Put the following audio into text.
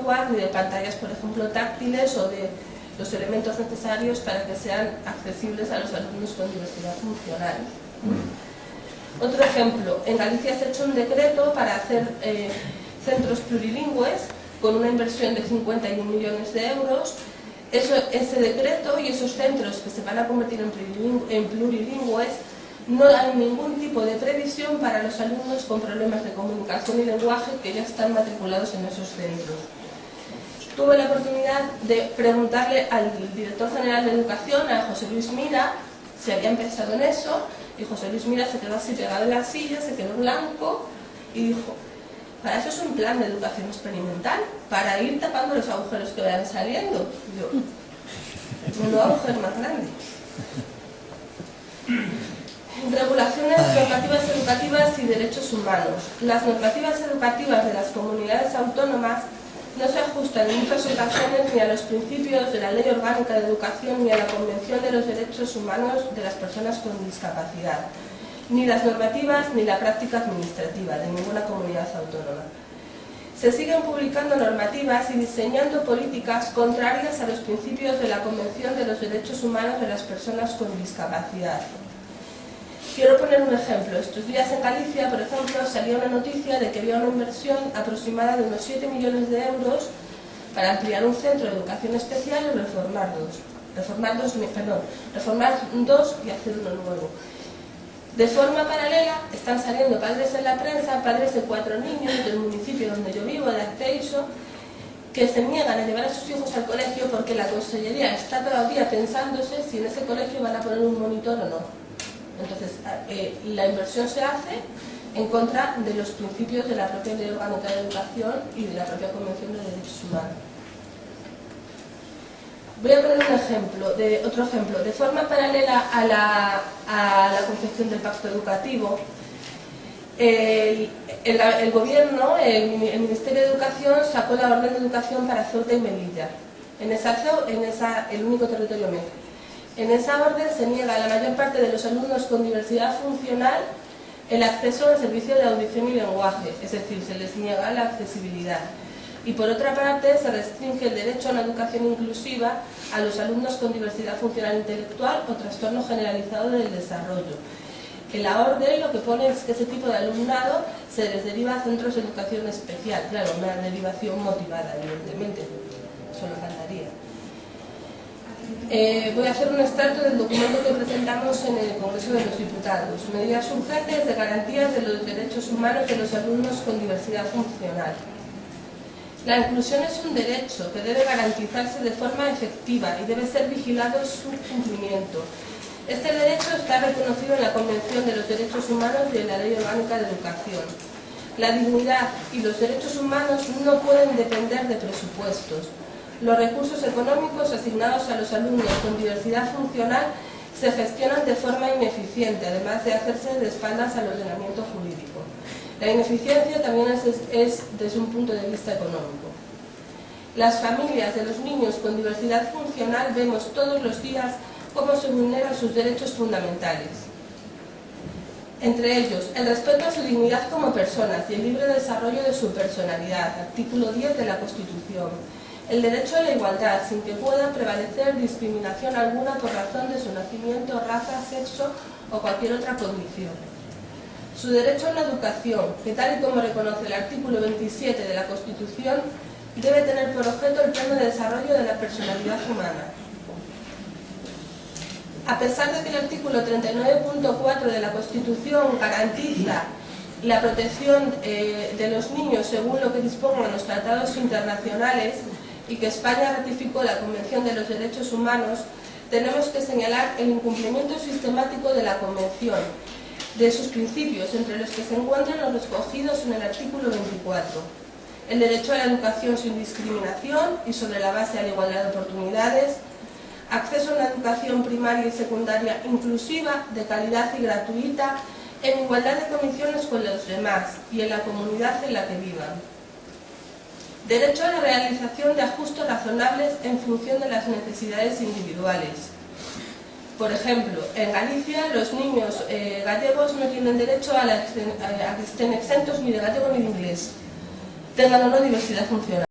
software ni de pantallas, por ejemplo, táctiles o de los elementos necesarios para que sean accesibles a los alumnos con diversidad funcional. Otro ejemplo, en Galicia se ha hecho un decreto para hacer centros plurilingües con una inversión de 51 millones de euros. Ese decreto y esos centros que se van a convertir en plurilingües, no hay ningún tipo de previsión para los alumnos con problemas de comunicación y lenguaje que ya están matriculados en esos centros. Tuve la oportunidad de preguntarle al director general de Educación, a José Luis Mira, si habían pensado en eso, y José Luis Mira se quedó así pegado en la silla, se quedó blanco y dijo: para eso es un plan de educación experimental, para ir tapando los agujeros que vayan saliendo. Y yo, no agujero más grande. Regulaciones, normativas educativas y derechos humanos. Las normativas educativas de las comunidades autónomas no se ajustan en muchas ocasiones ni a los principios de la Ley Orgánica de Educación ni a la Convención de los Derechos Humanos de las Personas con Discapacidad, ni las normativas ni la práctica administrativa de ninguna comunidad autónoma. Se siguen publicando normativas y diseñando políticas contrarias a los principios de la Convención de los Derechos Humanos de las Personas con Discapacidad. Quiero poner un ejemplo. Estos días en Galicia, por ejemplo, salía una noticia de que había una inversión aproximada de unos 7 millones de euros para ampliar un centro de educación especial y reformar dos y hacer uno nuevo. De forma paralela, están saliendo padres en la prensa, padres de 4 niños del municipio donde yo vivo, de Arteixo, que se niegan a llevar a sus hijos al colegio porque la consellería está todavía pensándose si en ese colegio van a poner un monitor o no. Entonces, la inversión se hace en contra de los principios de la propia Ley Orgánica de Educación y de la propia Convención de Derechos Humanos. Voy a poner otro ejemplo. De forma paralela a la concepción del pacto educativo, el Gobierno, el Ministerio de Educación, sacó la orden de educación para Ceuta y Melilla, el único territorio medio. En esa orden se niega a la mayor parte de los alumnos con diversidad funcional el acceso al servicio de audición y lenguaje, es decir, se les niega la accesibilidad. Y por otra parte, se restringe el derecho a una educación inclusiva a los alumnos con diversidad funcional intelectual o trastorno generalizado del desarrollo. En la orden lo que pone es que ese tipo de alumnado se les deriva a centros de educación especial. Claro, una derivación motivada, evidentemente, eso lo faltaría. Voy a hacer un extracto del documento que presentamos en el Congreso de los Diputados. Medidas urgentes de garantías de los derechos humanos de los alumnos con diversidad funcional. La inclusión es un derecho que debe garantizarse de forma efectiva y debe ser vigilado su cumplimiento. Este derecho está reconocido en la Convención de los Derechos Humanos y en la Ley Orgánica de Educación. La dignidad y los derechos humanos no pueden depender de presupuestos. Los recursos económicos asignados a los alumnos con diversidad funcional se gestionan de forma ineficiente, además de hacerse de espaldas al ordenamiento jurídico. La ineficiencia también es desde un punto de vista económico. Las familias de los niños con diversidad funcional vemos todos los días cómo se vulneran sus derechos fundamentales. Entre ellos, el respeto a su dignidad como personas y el libre desarrollo de su personalidad, artículo 10 de la Constitución. El derecho a la igualdad, sin que pueda prevalecer discriminación alguna por razón de su nacimiento, raza, sexo o cualquier otra condición. Su derecho a la educación, que tal y como reconoce el artículo 27 de la Constitución, debe tener por objeto el pleno desarrollo de la personalidad humana. A pesar de que el artículo 39.4 de la Constitución garantiza la protección de los niños según lo que dispongan los tratados internacionales y que España ratificó la Convención de los Derechos Humanos, tenemos que señalar el incumplimiento sistemático de la Convención, de sus principios, entre los que se encuentran los recogidos en el artículo 24. El derecho a la educación sin discriminación y sobre la base de la igualdad de oportunidades, acceso a una educación primaria y secundaria inclusiva, de calidad y gratuita, en igualdad de condiciones con los demás y en la comunidad en la que vivan. Derecho a la realización de ajustes razonables en función de las necesidades individuales. Por ejemplo, en Galicia los niños gallegos no tienen derecho a que estén exentos ni de gallego ni de inglés, tengan o no diversidad funcional.